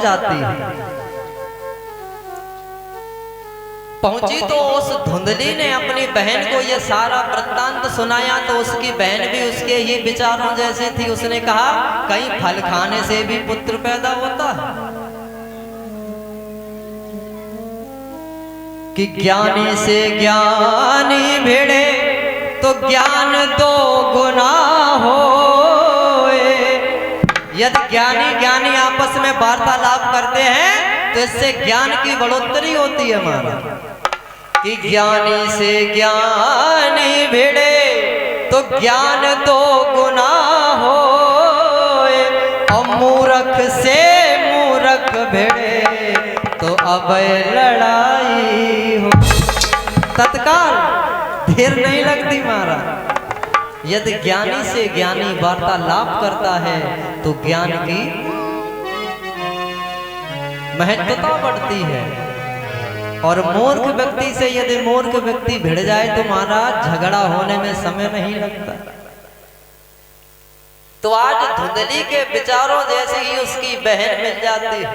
जाती है। पहुंची तो उस धुंधली ने अपनी बहन को यह सारा वृत्तांत सुनाया, तो उसकी बहन भी उसके ही विचारों जैसी थी। उसने कहा कहीं फल खाने से भी पुत्र पैदा होता है कि ज्ञानी से ज्ञानी भिड़े तो ज्ञान दो गुना हो। यदि ज्ञानी ज्ञानी आपस में वार्तालाप करते हैं तो इससे ज्ञान की बढ़ोतरी होती है हमारा। कि ज्ञानी से ज्ञानी भिड़े तो ज्ञान दो गुना हो, और मूर्ख से मूर्ख भिड़े तो अब लड़ाई हो। तत्काल देर नहीं लगती महाराज। यदि ज्ञानी से ज्ञानी वार्तालाप करता है तो ज्ञान की महत्वता बढ़ती है। और मूर्ख व्यक्ति से यदि मूर्ख व्यक्ति भिड़ जाए तो महाराज झगड़ा होने में समय नहीं लगता। तो आज धुंधली के विचारों जैसी ही उसकी बहन मिल जाती है।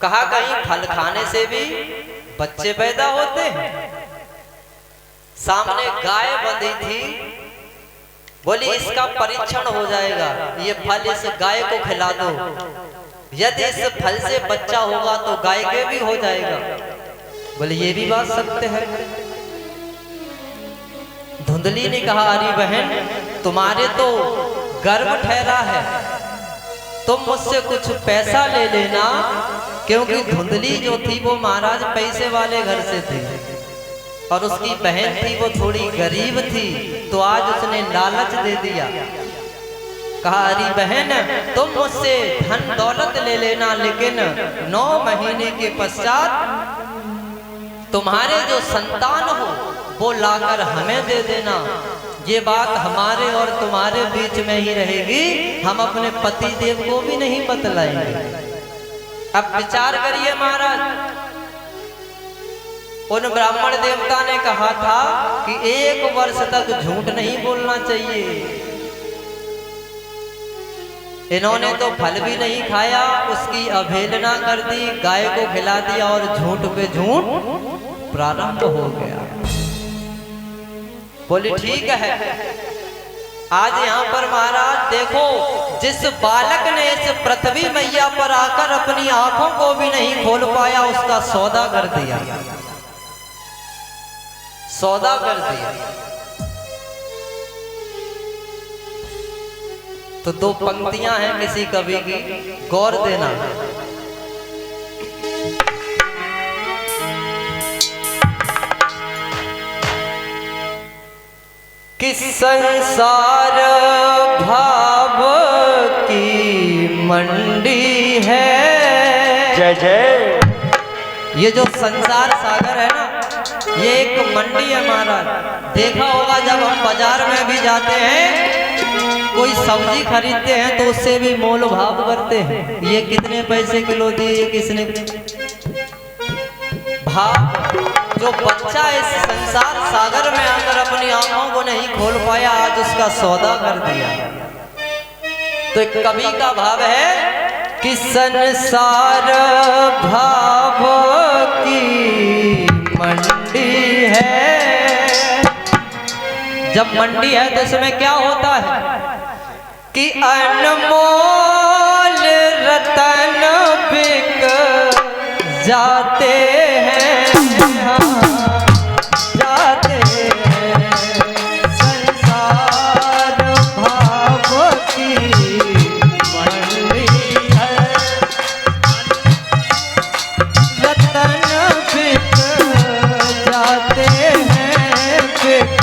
कहा कहीं फल खाने से भी बच्चे पैदा होते हैं। सामने गाय बंधी थी, बोली इसका परीक्षण हो जाएगा, ये फल इस गाय को खिला दो, यदि इस फल से बच्चा होगा तो गाय के भी हो जाएगा। बोले ये भी बात सत्य है। धुंधली ने कहा अरे बहन तुम्हारे तो गर्व ठहरा है, तुम मुझसे कुछ पैसा ले लेना, क्योंकि धुंधली जो थी वो महाराज पैसे वाले घर से थी और उसकी बहन थी वो थोड़ी गरीब थी। तो आज उसने लालच दे दिया। कहा अरे बहन तुम मुझसे धन दौलत ले लेना, लेकिन 9 महीने के पश्चात तुम्हारे जो संतान हो वो लाकर हमें दे देना। ये बात हमारे और तुम्हारे बीच में ही रहेगी, हम अपने पति देव को भी नहीं बतलाएंगे। अब विचार करिए महाराज, उन ब्राह्मण देवता ने कहा था कि 1 वर्ष तक झूठ नहीं बोलना चाहिए। इन्होंने तो फल भी नहीं खाया, उसकी अवहेलना कर दी, गाय को खिला दिया और झूठ पे झूठ प्रारंभ हो गया। बोली ठीक है। आज यहाँ पर महाराज देखो, जिस बालक ने इस पृथ्वी मैया पर आकर अपनी आंखों को भी नहीं खोल पाया, उसका सौदा कर दिया, सौदा कर दिया। तो 2 पंक्तियां हैं किसी कवि की, गौर देना। कि संसार भाव की मंडी है। जय जय। ये जो संसार सागर है ना, ये एक मंडी है महाराज। देखा होगा जब हम बाजार में भी जाते हैं, कोई सब्जी खरीदते हैं तो उससे भी मोल भाव करते हैं। ये कितने पैसे किलो दिए, ये किसने भाव। जो बच्चा इस संसार सागर में आकर अपनी आंखों को नहीं खोल पाया, आज उसका सौदा कर दिया। तो एक कवि का भाव है कि संसार भाव की मंडी है। जब मंडी है तो इसमें क्या होता है कि अनमोल रतन बिक जाते हैं, जाते हैं। संसार भाव की मंडी है, रतन बिक जाते हैं, बिक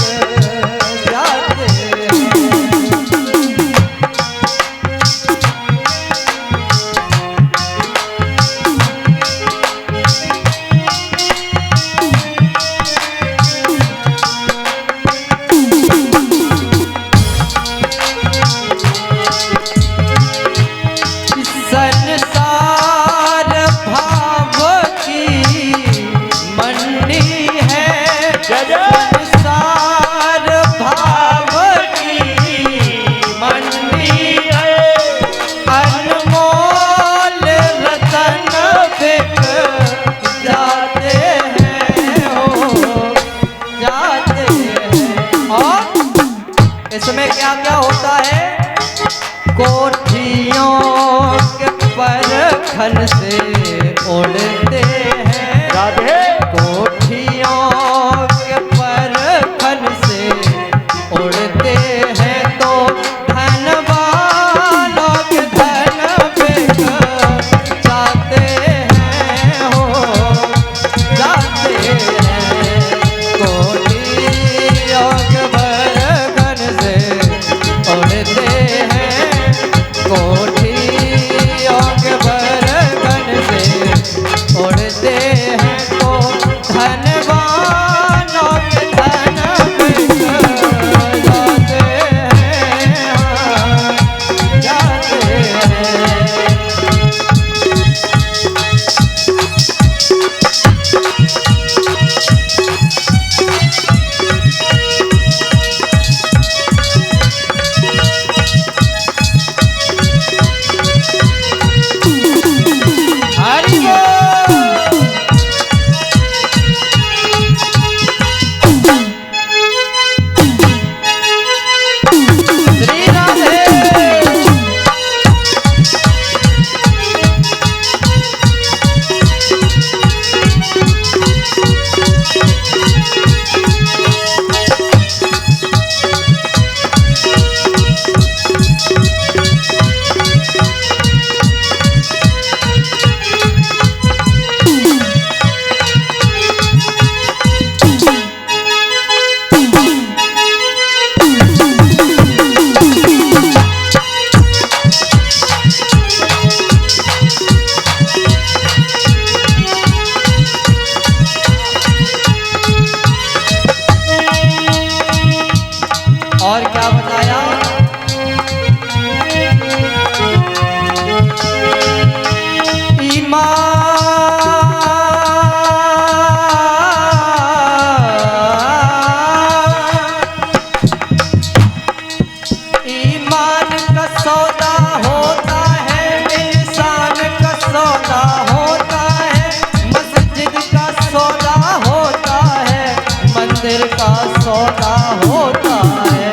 जाते हैं। परखन से उड़ते हैं, राधे कोठियों के परखन से उड़ते हैं, तो धन वालों के धन बिक जाते हैं, हो जाते हैं। कोठियों के परखन से उड़ते हैं, कोठियों के परखन से उड़ते हैं, तो धनवानों के धन बिक जाते हैं, हाँ, जाते हैं। हरि बोल। श्री राधे। और क्या बताया? ईमान का सौदा होता है, इंसान का सौदा होता है, मस्जिद का सौदा होता है, मंदिर का सौदा होता है।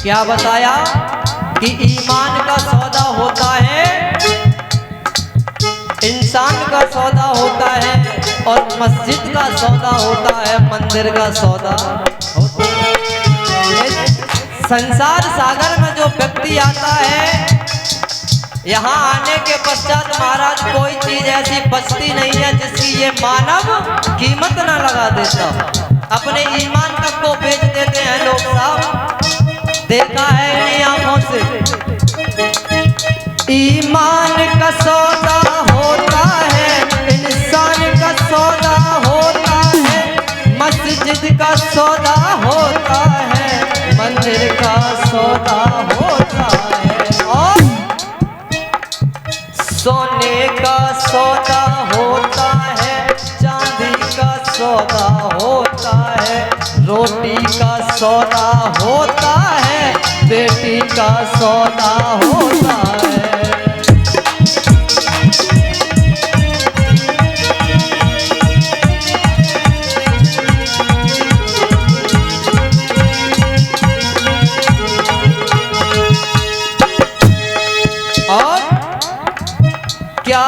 क्या बताया कि ईमान का सौदा होता है, इंसान का सौदा होता है, और मस्जिद का सौदा होता है, मंदिर का सौदा होता है। संसार सागर में जो व्यक्ति आता है, यहाँ आने के पश्चात महाराज कोई चीज ऐसी बचती नहीं है जिसकी ये मानव कीमत ना लगा देता। अपने ईमान तक को बेच देते हैं लोग साहब, देखा है इन्हीं आंखों से। ईमान का सौदा होता है, इंसान का सौदा होता है, मस्जिद का सौदा होता है, मंदिर का सौदा होता है, और सोने का सौदा होता है, चांदी का सौदा होता है, रोटी का सौदा होता है, बेटी का सौदा होता है। और क्या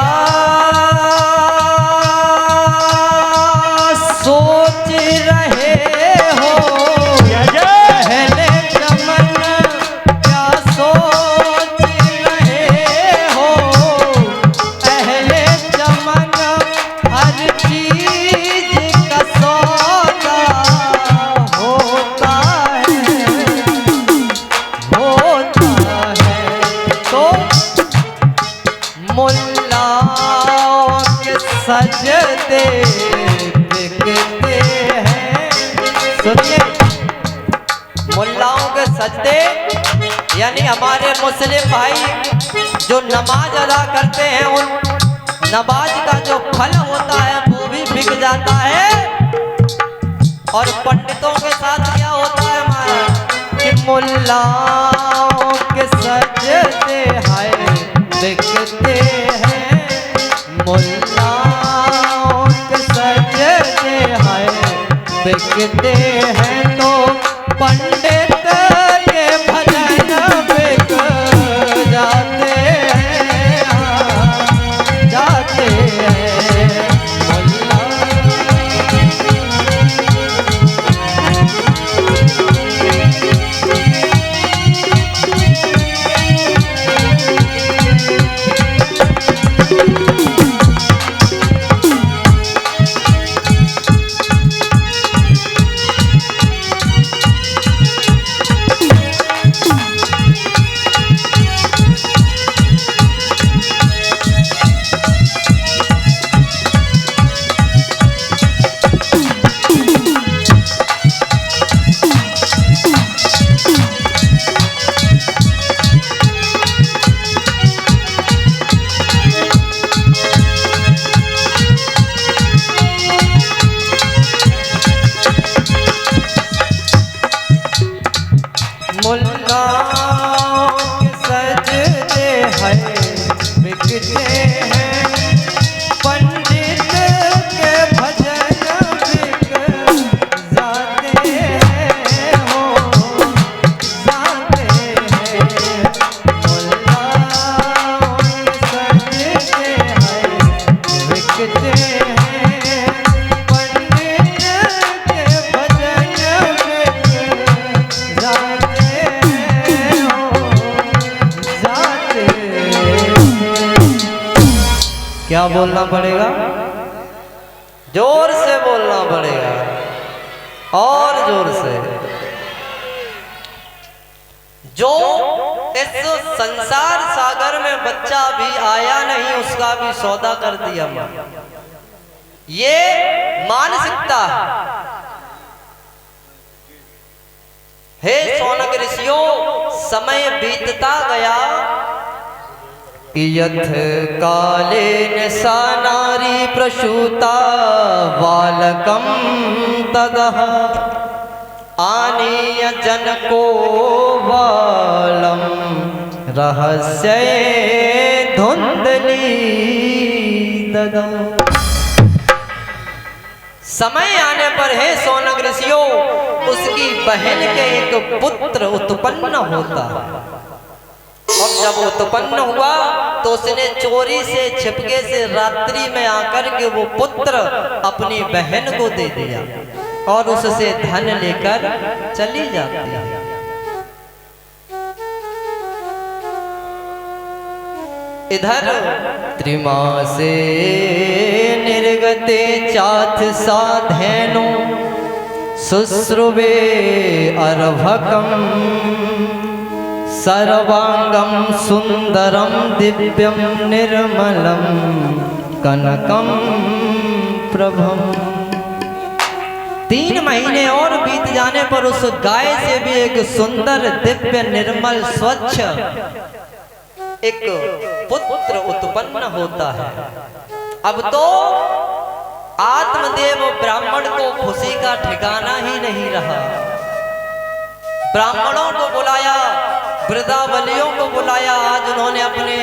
सोच रहे हो पहले चमन, क्या सोच रहे हो पहले चमन, हर चीज का सौदा होता है, होता है। तो मुल्लाओं के सजदे बिकते हैं, सुनिए, मुल्लाओं के सजदे यानी हमारे मुस्लिम भाई जो नमाज अदा करते हैं, उन नमाज का जो फल होता है वो भी बिक जाता है। और पंडितों के साथ क्या होता है हमारा कि मुल्लाओं के सजदे हाय बिकते हैं, मुल्लाओं के सजदे हाय बिकते हैं तो पंडित के भजन बिक जाते हैं, जाते हैं मुल्ला। मुल्ला के सजदे हैं बिकते हैं, पंडित के भजन बिक जाते हैं, हो जाते हैं। मुल्ला के सजदे हैं बिकते हैं, पंडित के भजन बिक जाते क्या बोलना पड़ेगा? जोर से बोलना पड़ेगा, और जोर से। जो इस संसार सागर में बच्चा भी आया नहीं उसका भी सौदा कर दिया मां, ये मानसिकता है। शौनक ऋषियों, समय बीतता गया, यथ कालेन सा नारी प्रसूता बालकं तदः आनीय जनको बालं रहस्ये धुंधली ददौ। समय आने पर है शौनक ऋषियों, उसकी बहन के एक पुत्र उत्पन्न होता है। और जब उत्पन्न हुआ तो उसने चोरी से छिपके से रात्रि में आकर के वो पुत्र अपनी बहन को दे दिया और उससे धन लेकर चली जाती है। इधर त्रिमासे निर्गते चाथ साधेनो शुश्रुवे अर्भकम सर्वांगम सुंदरम दिव्यम निर्मलम कनकम प्रभम। 3 महीने और बीत जाने पर उस गाय से भी एक सुंदर दिव्य निर्मल स्वच्छ एक पुत्र उत्पन्न होता है। अब तो आत्मदेव ब्राह्मण को खुशी का ठिकाना ही नहीं रहा। ब्राह्मणों को बुलाया, वृद्धावलियों को बुलाया। आज उन्होंने अपने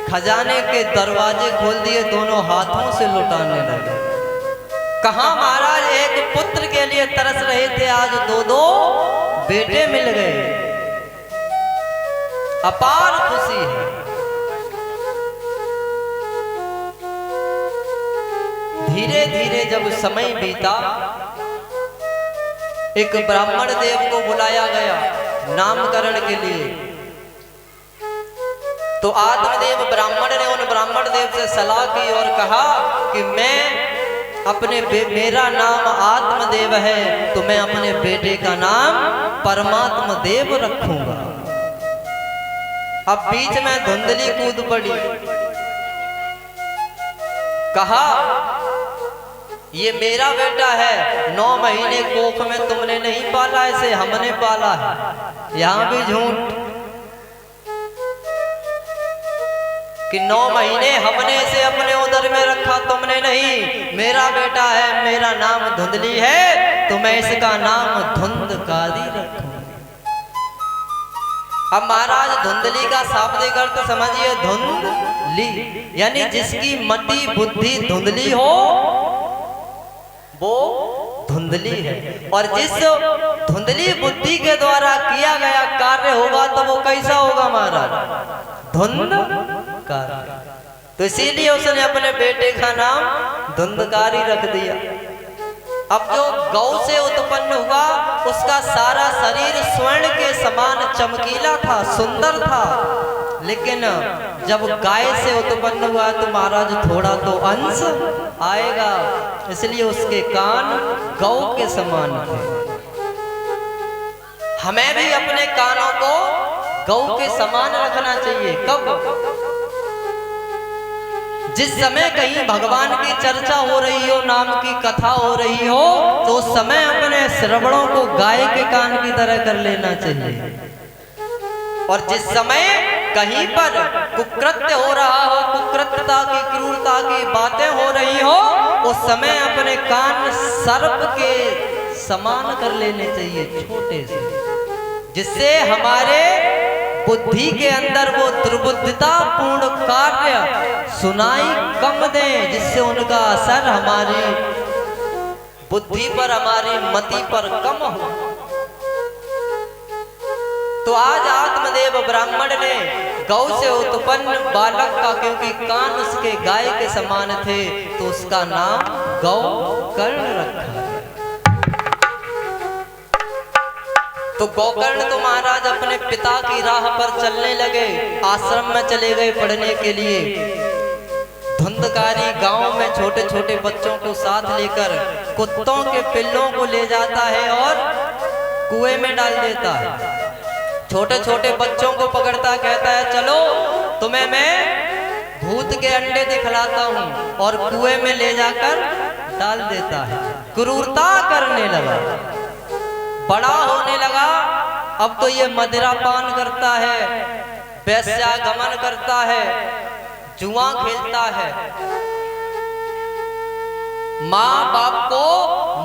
खजाने के दरवाजे खोल दिए, दोनों हाथों से लुटाने लगे। कहाँ महाराज एक पुत्र के लिए तरस रहे थे, आज 2-2 बेटे मिल गए। अपार खुशी है। धीरे धीरे जब समय बीता, एक ब्राह्मण देव को बुलाया गया नामकरण के लिए। तो आत्मदेव ब्राह्मण ने उन ब्राह्मण देव से सलाह की और कहा कि मैं अपने मेरा नाम आत्मदेव है तो मैं अपने बेटे का नाम परमात्मा देव रखूंगा। अब बीच में धुंधली कूद पड़ी। कहा ये मेरा बेटा है, 9 महीने कोख में तुमने नहीं पाला, इसे हमने पाला है। यहां भी झूठ कि 9 महीने हमने इसे अपने उदर में रखा, तुमने नहीं। मेरा बेटा है, मेरा नाम धुंधली है तो मैं इसका नाम धुंधकारी रखूं। अब महाराज धुंधली का शाब्दिक अर्थ समझिए, धुंधली यानी जिसकी मति बुद्धि धुंधली हो वो धुंधली है। और जिस धुंधली बुद्धि के द्वारा किया गया कार्य होगा तो वो कैसा होगा महाराज? धुंधकारी। तो इसीलिए उसने अपने बेटे का नाम धुंधकारी रख दिया। अब जो गौ से उत्पन्न हुआ उसका सारा शरीर स्वर्ण के समान चमकीला था, सुंदर था, लेकिन जब गाय से उत्पन्न हुआ तो महाराज थोड़ा तो अंश आएगा, इसलिए उसके कान गौ के समान थे। हमें भी अपने कानों को गौ के समान रखना चाहिए। कब? जिस समय कहीं भगवान की चर्चा हो रही हो, नाम की कथा हो रही हो, तो उस समय अपने श्रवणों को गाय के कान की तरह कर लेना चाहिए। और जिस समय कहीं पर कुकृत्य हो रहा हो, कुकृत्यता की, क्रूरता की बातें हो रही हो, उस समय अपने कान सर्प के समान कर लेने चाहिए, छोटे से, जिससे हमारे बुद्धि के अंदर वो दुर्बुद्धिता पूर्ण कार्य सुनाई कम दे, जिससे उनका असर हमारी बुद्धि पर, हमारी मति पर कम हो। तो आज आत्मदेव ब्राह्मण ने गौ से उत्पन्न बालक का, क्योंकि कान उसके गाय के समान थे, तो उसका नाम गौकर्ण रखा। तो गौकर्ण तो महाराज अपने पिता की राह पर चलने लगे, आश्रम में चले गए पढ़ने के लिए। धुंधकारी गांव में छोटे छोटे बच्चों को साथ लेकर कुत्तों के पिल्लों को ले जाता है और कुएं में डाल देता है। छोटे छोटे बच्चों को पकड़ता, कहता है चलो तुम्हें मैं भूत के अंडे दिखलाता हूँ, और कुएं में ले जाकर डाल देता है। क्रूरता करने लगा, बड़ा होने लगा। अब तो ये मदिरा पान करता है, वेश्यागमन करता है, जुआ खेलता है, माँ बाप को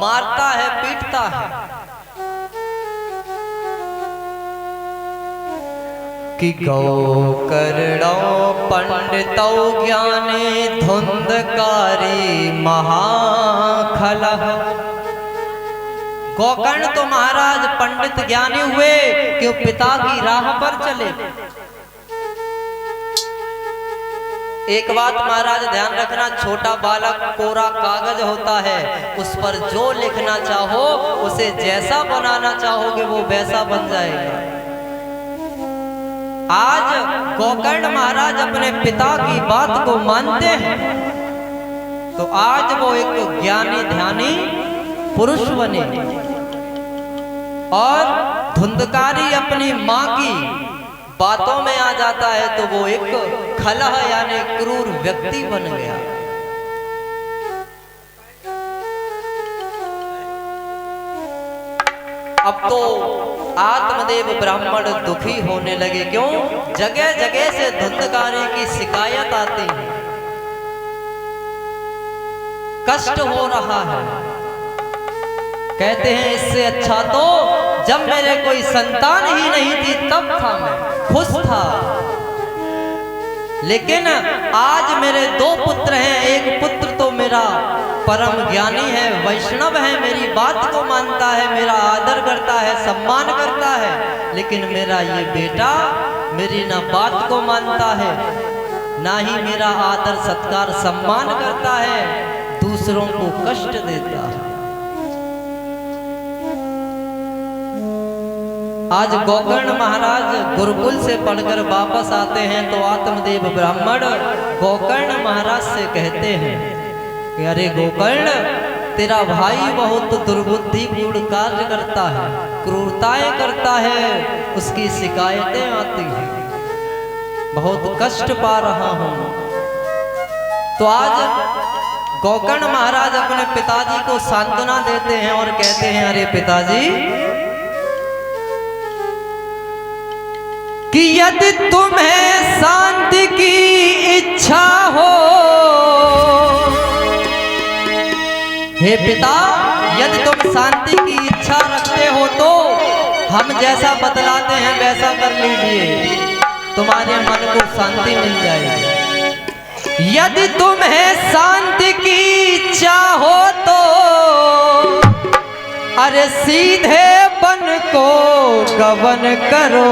मारता है, पीटता है। कि गौकर्णो पंडितौ ज्ञानी धुंधकारी महाखलः। गौकर्ण तो महाराज पंडित ज्ञानी हुए, क्यों? पिता की राह पर चले। एक बात महाराज ध्यान रखना, छोटा बालक कोरा कागज होता है, उस पर जो लिखना चाहो, उसे जैसा बनाना चाहोगे वो वैसा बन जाएगा। आज गौकर्ण महाराज अपने पिता की बात को मानते हैं, तो आज वो एक ज्ञानी ध्यानी पुरुष बने। और धुंधकारी अपनी माँ की बातों में आ जाता है तो वो एक खलह यानी क्रूर व्यक्ति बन गया। अब तो आत्मदेव ब्राह्मण दुखी होने लगे, क्यों? जगह जगह से धुंधकारी की शिकायत आती है, कष्ट हो रहा है। कहते हैं इससे अच्छा तो जब मेरे कोई संतान ही नहीं थी तब था, मैं खुश था, लेकिन आज मेरे 2 पुत्र हैं। एक पुत्र तो मेरा परम ज्ञानी है, वैष्णव है, मेरी बात को मानता है, मेरा आदर करता है, सम्मान करता है, लेकिन मेरा ये बेटा मेरी ना बात को मानता है, ना ही मेरा आदर सत्कार सम्मान करता है, दूसरों को कष्ट देता है। आज गौकर्ण महाराज गुरुकुल से पढ़कर वापस आते हैं तो आत्मदेव ब्राह्मण गौकर्ण महाराज से कहते हैं कि अरे गौकर्ण, तेरा भाई बहुत दुर्बुद्धिपूर्ण कार्य करता है, क्रूरताएं करता है, उसकी शिकायतें आती हैं, बहुत कष्ट पा रहा हूं। तो आज गौकर्ण महाराज अपने पिताजी को सांत्वना देते हैं और कहते हैं अरे पिताजी, कि यदि तुम्हें शांति की इच्छा हो, हे पिता, यदि तुम शांति की इच्छा रखते हो तो हम जैसा बतलाते हैं वैसा कर लीजिए, तुम्हारे मन को शांति मिल जाएगी। यदि तुम्हें शांति की इच्छा हो तो अरे सीधे बन को गबन करो।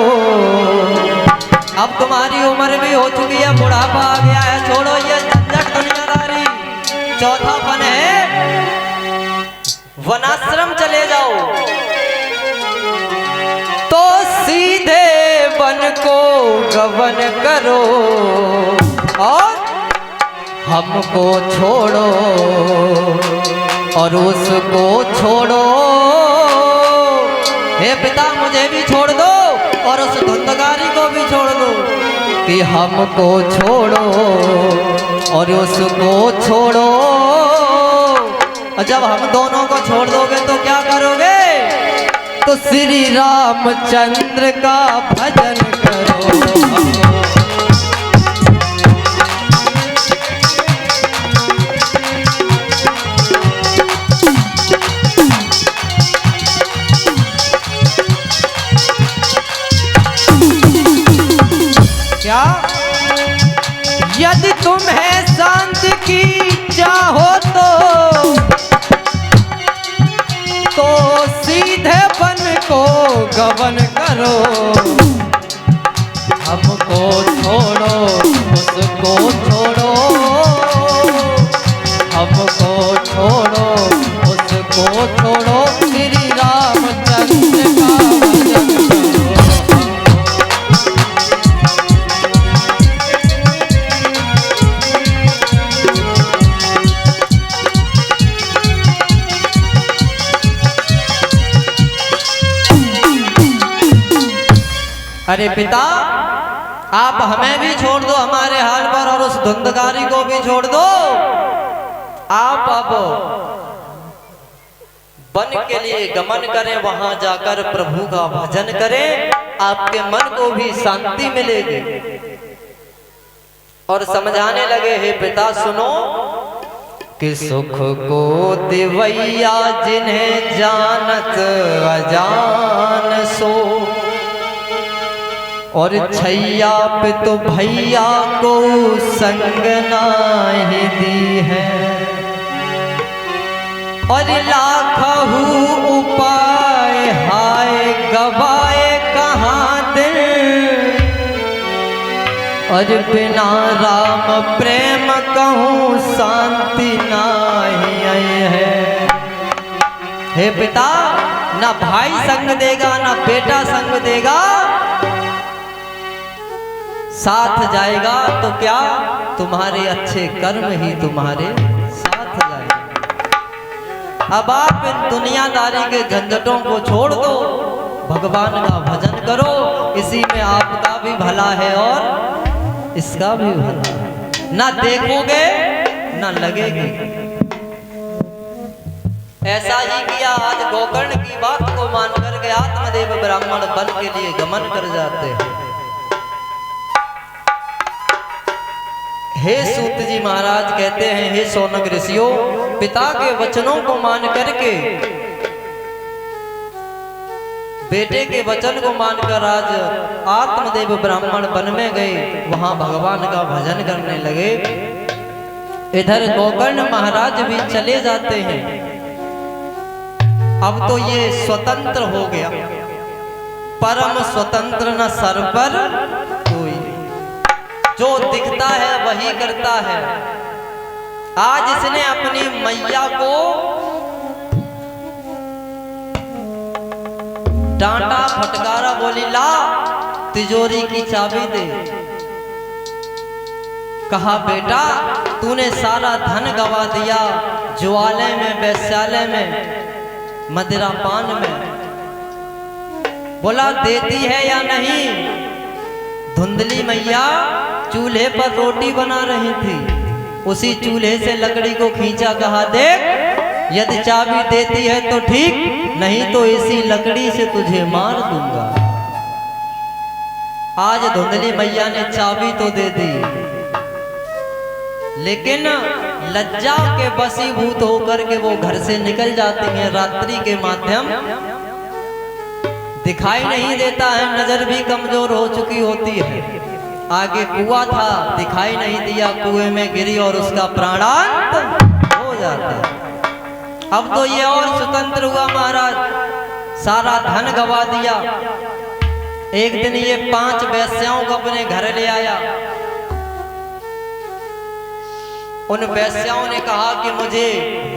अब तुम्हारी उम्र भी हो चुकी है, बुढ़ापा आ गया है, छोड़ो ये झंझट दुनियादारी। चौथा बन है वनाश्रम चले जाओ। तो सीधे बन को गबन करो और हमको छोड़ो और उसको छोड़ो। हे पिता मुझे भी छोड़ दो और उस धुंधकारी को भी छोड़ दो, कि हमको छोड़ो और उसको छोड़ो। और जब हम दोनों को छोड़ दोगे तो क्या करोगे? तो श्री रामचंद्र का भजन करो। क्या यदि तुम्हें शांति की चाहो तो सीधे बन को गबन करो। हमको छोड़ो उसको छोड़ो, हमको छोड़ो उसको छोड़ो। श्री रामचंद्र का भजन करो। अरे पिता आप हमें भी छोड़ दो हमारे हाल पर और उस धुंधकारी को भी छोड़ दो। आप अब वन के लिए गमन करें, वहां जाकर प्रभु का भजन करें, आपके मन को भी शांति मिलेगी। और समझाने लगे, हे पिता सुनो कि सुख को दिवैया जिन्हें जानत अजान सो, और छैया पे तो भैया को संग नाही दी है। और लाखहु उपाय हाय गवाए कहाँ दिल, और बिना राम प्रेम कहूँ शांति नाही है। हे पिता ना भाई संग देगा ना बेटा संग देगा, साथ जाएगा तो क्या तुम्हारे अच्छे कर्म ही तुम्हारे साथ जाएगा। अब आप इन दुनियादारी के झंझटों को छोड़ दो, भगवान का भजन करो, इसी में आपका भी भला है और इसका भी भला है। ना देखोगे ना लगेगी। ऐसा ही किया आज गोकर्ण की बात को मान करके आत्मदेव ब्राह्मण बन के लिए गमन कर जाते हैं। हे सूत जी महाराज कहते हैं, हे शौनक ऋषियों, पिता के वचनों को मान करके, बेटे के वचन को मानकर आज आत्मदेव ब्राह्मण वन में गए, वहां भगवान का भजन करने लगे। इधर गोकर्ण महाराज भी चले जाते हैं। अब तो ये स्वतंत्र हो गया, परम स्वतंत्र न सर पर कोई, जो दिखता है वही करता है। आज इसने अपनी मैया को डांटा फटकारा, बोली ला तिजोरी की चाबी दे। कहा बेटा तूने सारा धन गवा दिया, ज्वालय में, वैश्यालय में, मदिरा पान में। बोला देती है या नहीं? धुंधली मैया चूल्हे पर रोटी बना रही थी, उसी चूल्हे से लकड़ी को खींचा, कहा देख यदि चाबी देती है तो ठीक, नहीं तो इसी लकड़ी से तुझे मार दूंगा। आज धुंधली मैया ने चाबी तो दे दी, लेकिन लज्जा के वशीभूत होकर के वो घर से निकल जाती हैं। रात्रि के माध्यम दिखाई नहीं देता है, नजर भी कमजोर हो चुकी होती है। आगे कुआं था, दिखाई नहीं दिया, कुएं में गिरी और उसका प्राणांत हो जाता है। अब तो ये और स्वतंत्र हुआ महाराज, सारा धन गवा दिया। एक दिन ये 5 वेश्याओं को अपने घर ले आया। उन वेश्याओं ने कहा कि मुझे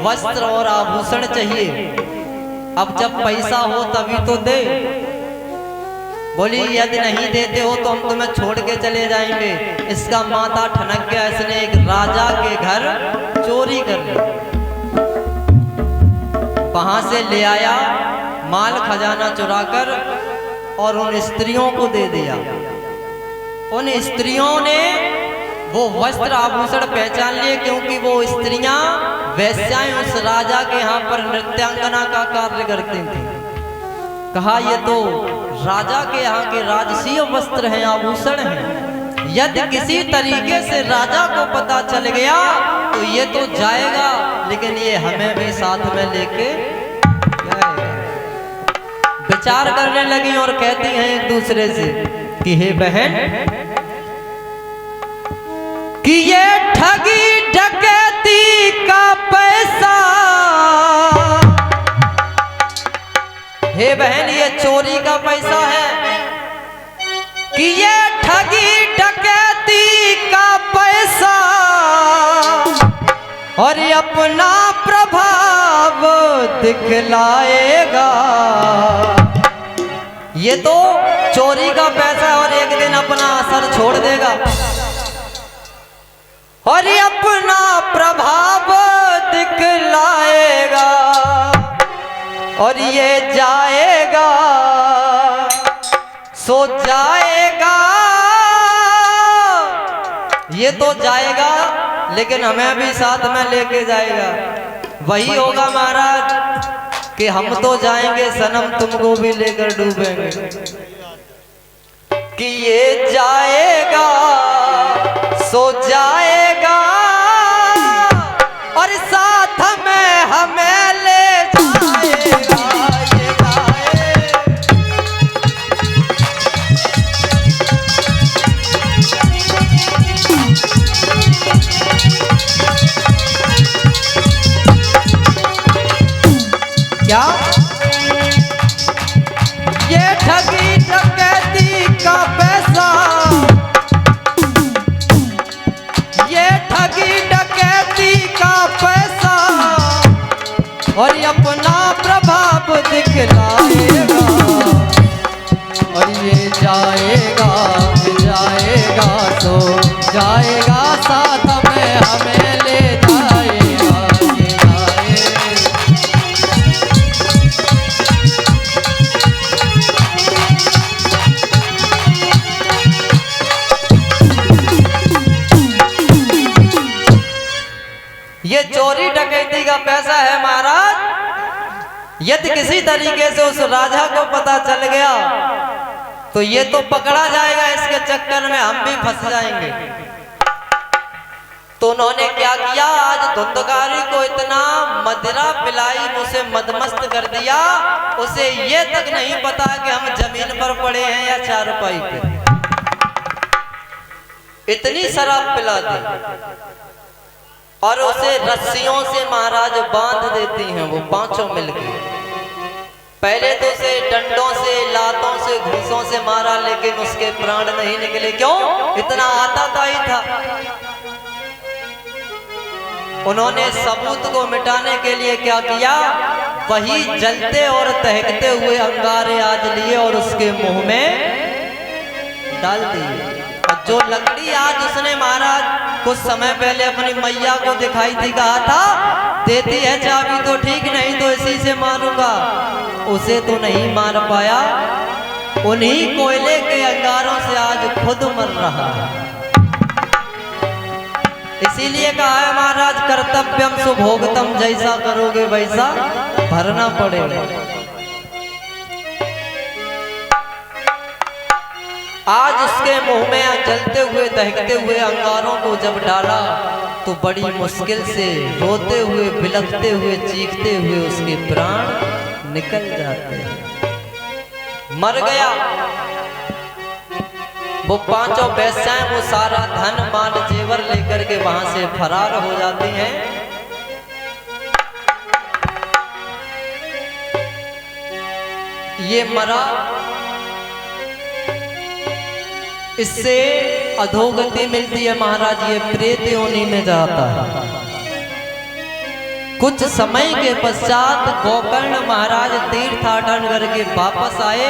वस्त्र और आभूषण चाहिए, अब जब पैसा हो तभी तो दे। बोली यदि नहीं देते हो तो हम तुम्हें छोड़ के चले जाएंगे। इसका माथा ठनक गया, इसने एक राजा के घर चोरी कर ली। वहां से ले आया माल खजाना चुराकर और उन स्त्रियों को दे दिया। उन स्त्रियों ने वो वस्त्र आभूषण पहचान लिए, क्योंकि वो स्त्रियां वैश्याएं उस राजा के यहाँ पर नृत्यांगना का कार्य करती थी। कहा ये तो राजा के यहाँ के राजसीय वस्त्र हैं, आभूषण हैं। यदि किसी तरीके से राजा को पता चल गया तो ये तो जाएगा, लेकिन ये हमें भी साथ में लेके जाएगा। विचार करने लगी और कहती हैं एक दूसरे से कि हे बहन, कि ये ठगी डकैती का पैसा, हे बहन ये चोरी का पैसा है, कि ये ठगी डकैती का पैसा और अपना प्रभाव दिखलाएगा। ये तो चोरी का पैसा और एक दिन अपना असर छोड़ देगा और ये अपना प्रभाव दिखलाएगा और ये जाएगा सो जाएगा। ये तो जाएगा लेकिन हमें भी साथ में लेके जाएगा। वही होगा महाराज कि हम तो जाएंगे सनम, तुमको भी लेकर डूबेंगे। कि ये जाएगा सो जाएगा और साथ में हमें ले जाएगा। ये क्या ये ठगी डकैती का पैसा, ये ठगी डकैती का पैसा और ये अपना प्रभाव दिखलाएगा और ये जाएगा तो जाएगा साथ में हमें ले जाएगा। ये जाएगा ये चोरी डकैती का पैसा है महाराज। यदि किसी तरीके से उस राजा को पता चल गया तो ये तो पकड़ा जाएगा, इसके चक्कर में हम भी फंस जाएंगे। तो उन्होंने क्या किया, आज धुंधकारी को इतना मदिरा पिलाई, उसे मदमस्त कर दिया, उसे ये तक नहीं पता कि हम जमीन पर पड़े हैं या चारपाई पे। इतनी शराब पिला दी और उसे रस्सियों से महाराज बांध देती हैं वो पांचों मिलकर। पहले तो उसे डंडों से, लातों से, घूंसों से मारा, लेकिन उसके प्राण नहीं निकले। क्यों? इतना आताताई था। उन्होंने सबूत को मिटाने के लिए क्या किया, वही जलते और दहकते हुए अंगारे आज लिए और उसके मुंह में डाल दिए। और जो लकड़ी आज उसने महाराज कुछ समय पहले अपनी मैया को दिखाई थी, कहा था देती है चाबी तो ठीक, नहीं तो इसी से मारूंगा, उसे तो नहीं मार पाया। उन्हीं कोयले के अंगारों से आज खुद मर रहा है। इसीलिए कहा है महाराज, कर्तव्यम सुभोगतम, जैसा करोगे वैसा भरना पड़ेगा। आज उसके मुंह में जलते हुए दहकते हुए अंगारों को जब डाला तो बड़ी मुश्किल से रोते हुए, बिलखते हुए, चीखते हुए उसके प्राण निकल जाते हैं। मर गया। वो पांचों वेश्याएं वो सारा धन माल जेवर लेकर के वहां से फरार हो जाती हैं। ये मरा, इससे अधोगति मिलती है महाराज, ये प्रेत योनि में जाता है। कुछ समय के पश्चात गोकर्ण महाराज तीर्थाटन करके वापस आए,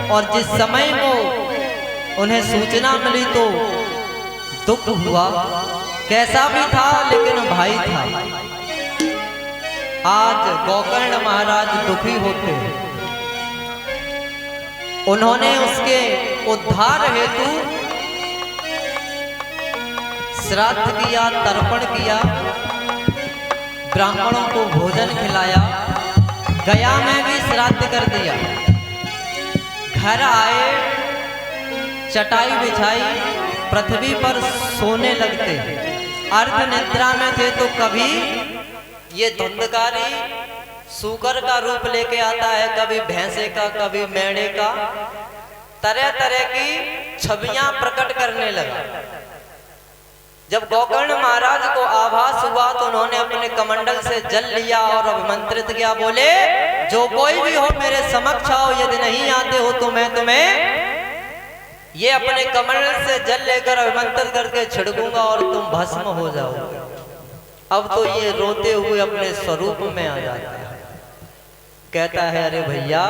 और जिस समय को उन्हें सूचना मिली तो दुख हुआ। कैसा भी था लेकिन भाई था। आज गोकर्ण महाराज दुखी होते हैं। उन्होंने उसके उद्धार हेतु श्राद्ध किया, तर्पण किया, ब्राह्मणों को भोजन खिलाया, गया में भी श्राद्ध कर दिया। घर आए, चटाई बिछाई, पृथ्वी पर सोने लगते। अर्ध निद्रा में थे तो कभी ये धुंधकारी सूकर का रूप लेके आता है, कभी भैंसे का, कभी मेढ़े का, तरह तरह की छवियां प्रकट करने लगा। जब गोकर्ण महाराज को आभास हुआ तो उन्होंने अपने कमंडल से जल लिया और अभिमंत्रित किया। बोले, जो कोई भी हो मेरे समक्ष आओ, यदि नहीं आते हो तो मैं तुम्हें ये अपने कमंडल से जल लेकर अभिमंत्रित करके छिड़कूंगा और तुम भस्म हो जाओगे। अब तो ये रोते हुए अपने स्वरूप में आ जाता है। कहता है, अरे भैया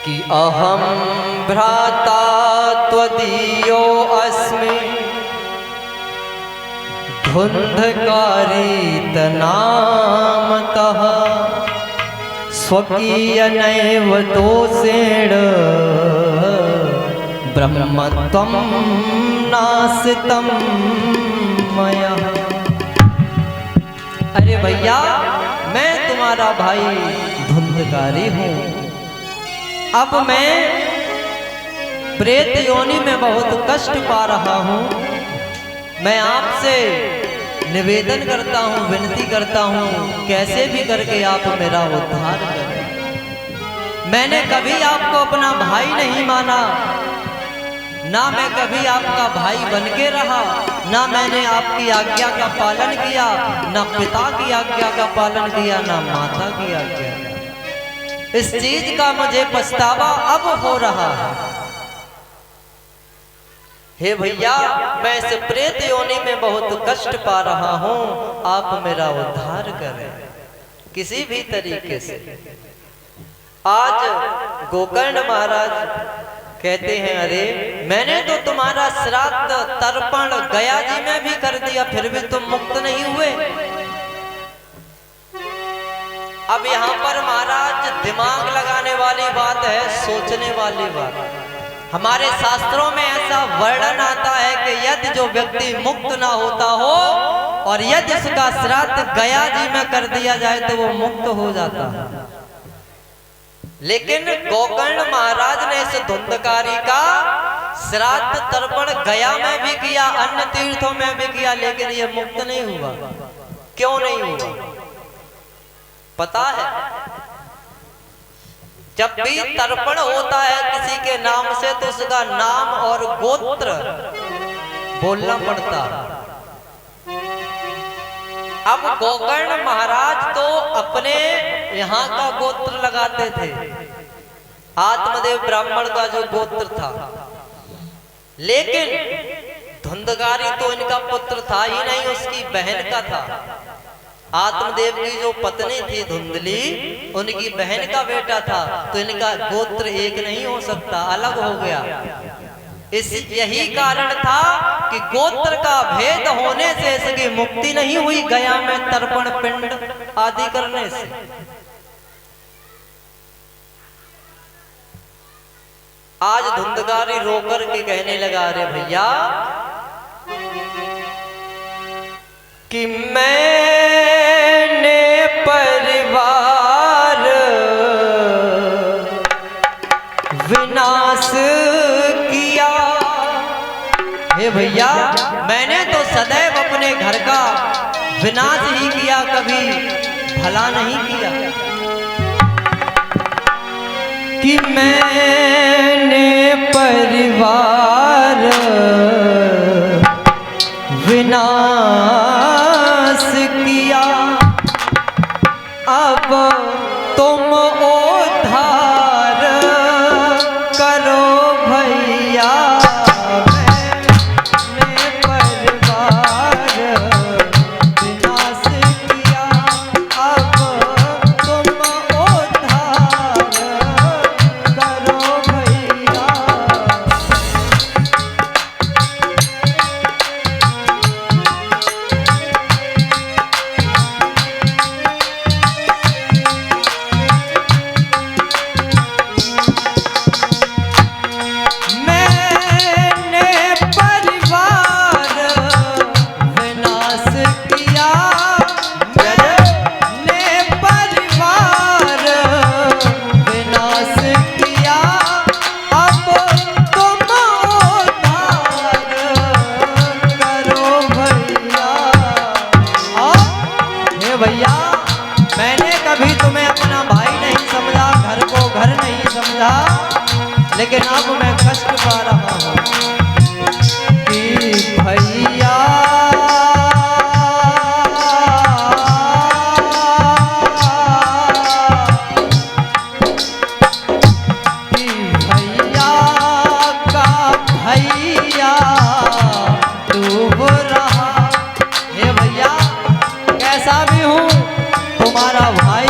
कि अहम भ्राता त्वदीयो अस्मि धुंधकारी तनामतः स्वकीय नैव दोषेण ब्रह्मत्वं नासितं मया। अरे भैया, मैं तुम्हारा भाई धुंधकारी हूँ। अब मैं प्रेत योनि में बहुत कष्ट पा रहा हूँ। मैं आपसे निवेदन करता हूँ, विनती करता हूँ, कैसे भी करके आप मेरा उद्धार करें। मैंने कभी आपको अपना भाई नहीं माना, ना मैं कभी आपका भाई बन के रहा, ना मैंने आपकी आज्ञा का पालन किया, ना पिता की आज्ञा का पालन किया, ना माता की आज्ञा। इस चीज का मुझे पछतावा अब हो रहा है। हे भैया, मैं इस प्रेत योनि में बहुत कष्ट पा रहा हूं, आप मेरा उद्धार करें किसी भी तरीके से। आज गोकर्ण महाराज कहते हैं, अरे मैंने तो तुम्हारा श्राद्ध तर्पण गया जी में भी कर दिया, फिर भी तुम मुक्त नहीं हुए। अब यहाँ पर महाराज दिमाग लगाने वाली बात है, सोचने वाली बात। हमारे शास्त्रों में ऐसा वर्णन आता है कि यदि जो व्यक्ति मुक्त ना होता हो और यदि उसका श्राद्ध गया जी में कर दिया जाए तो वो मुक्त हो जाता है। लेकिन गोकर्ण महाराज ने इस धुंधकारी का श्राद्ध तर्पण गया में भी किया, अन्य तीर्थों में भी किया, लेकिन ये मुक्त नहीं हुआ। क्यों नहीं हुआ पता है? जब भी तर्पण होता है किसी के नाम से तो उसका नाम और गोत्र बोलना पड़ता। अब गोकर्ण महाराज तो अपने यहाँ का गोत्र लगाते थे, आत्मदेव ब्राह्मण का जो गोत्र था, लेकिन धुंधकारी तो इनका पुत्र था ही नहीं, उसकी बहन का था। आत्मदेव की जो पत्नी थी धुंधली, उनकी बहन का बेटा था, तो इनका गोत्र एक नहीं हो सकता, अलग हो गया। यही कारण था कि गोत्र का भेद होने से इसकी मुक्ति नहीं हुई गया में तर्पण पिंड आदि करने से। आज धुंधकारी रोकर के कहने लगा, अरे भैया कि मैंने परिवार विनाश किया। हे भैया, मैंने तो सदैव अपने घर का विनाश ही किया, कभी भला नहीं किया। कि मैंने परिवार विनाश किया, अब तुम उद्धार करो भैया, मैंने परिवार विनाश किया, अब तुम उद्धार करो भैया। भैया मैंने कभी तुम्हें अपना भाई नहीं समझा, घर को घर नहीं समझा, लेकिन अब मैं कष्ट पा रहा हूँ कि भैया का भैया डूब रहा। हे भैया कैसा भी हूँ तुम्हारा भाई